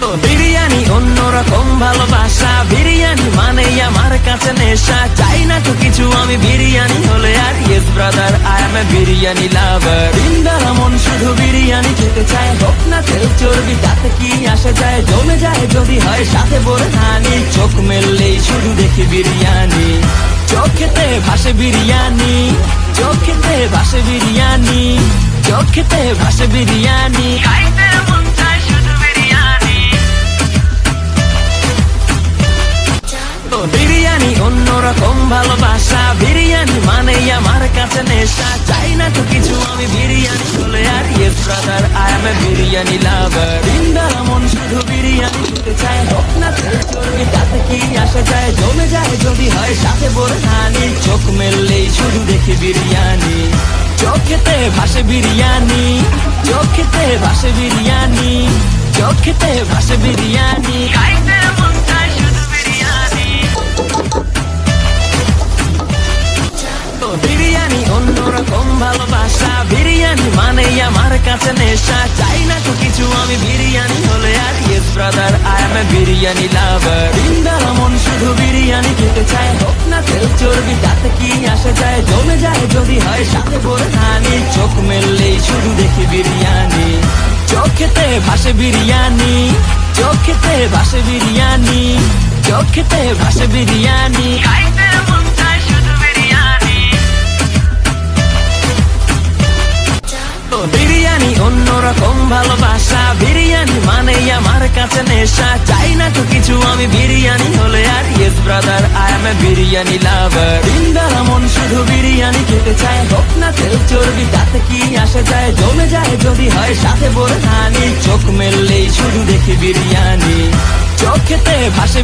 বিরিয়ানি অন্যরকম ভালোবাসা, বিরিয়ানি মানেই আমার কাছে নেশা। চাই না তো কিছু আমি বিরিয়ানি হলে আর, yes brother I M A biryani লাভার। দিনদারা মন শুধু বিরিয়ানি খেতে চায়, হোক না তেল চর্বি তাতে কি আসে যায়। জমে যায় যদি হয় সাথে বলে হানি, চোখ মেললেই শুধু দেখি বিরিয়ানি। চোখেতে ভাসে বিরিয়ানি, চোখেতে ভাসে বিরিয়ানি, চোখেতে ভাসে বিরিয়ানি। খাইতে মন চায় শুধু বিরিয়ানি। বিরিয়ানি অন্যরকম ভালোবাসা, বিরিয়ানি মানেই আমার কাছে নেশা। চাই না তো কিছু আমি বিরিয়ানি হলে আর, yes brother I M A biryani লাভার। দিনদারা মন শুধু বিরিয়ানি খেতে চায়, হোক না তেল চর্বি তাতে কি আসে যায়। জমে যায় যদি হয় সাথে বলে হানি, চোখ মেললেই শুধু দেখি বিরিয়ানি। চোখেতে ভাসে বিরিয়ানি, চোখেতে ভাসে বিরিয়ানি, চোখেতে ভাসে বিরিয়ানি। খাইতে মন চায় শুধু বিরিয়ানি। বিরিয়ানি অন্যরকম ভালোবাসা, বিরিয়ানি মানেই আমার কাছে নেশা। চাই না তো কিছু আমি বিরিয়ানি হলে আর, yes brother I M A biryani লাভার। দিনদারা মন শুধু বিরিয়ানি খেতে চায়, হোক না তেল চর্বি তাতে কি আসে যায়। জমে যায় যদি হয় সাথে বলে হানি, চোখ মেললেই শুধু দেখি বিরিয়ানি। চোখেতে ভাসে বিরিয়ানি, চোখেতে ভাসে বিরিয়ানি, চোখেতে ভাসে বিরিয়ানি। খাইতে মন চায় শুধু বিরিয়ানি। বিরিয়ানি অন্যরকম ভালোবাসা, বিরিয়ানি মানেই আমার কাছে নেশা। চাই না তো কিছু আমি বিরিয়ানি হলে আর, yes brother I M A biryani লাভার। দিনদারা মন শুধু বিরিয়ানি খেতে চায়, হোক না তেল চর্বি তাতে কি আসে যায়। জমে যায় যদি হয় সাথে বলে হানি, চোখ মেললেই শুধু দেখি বিরিয়ানি। চোখেতে ভাসে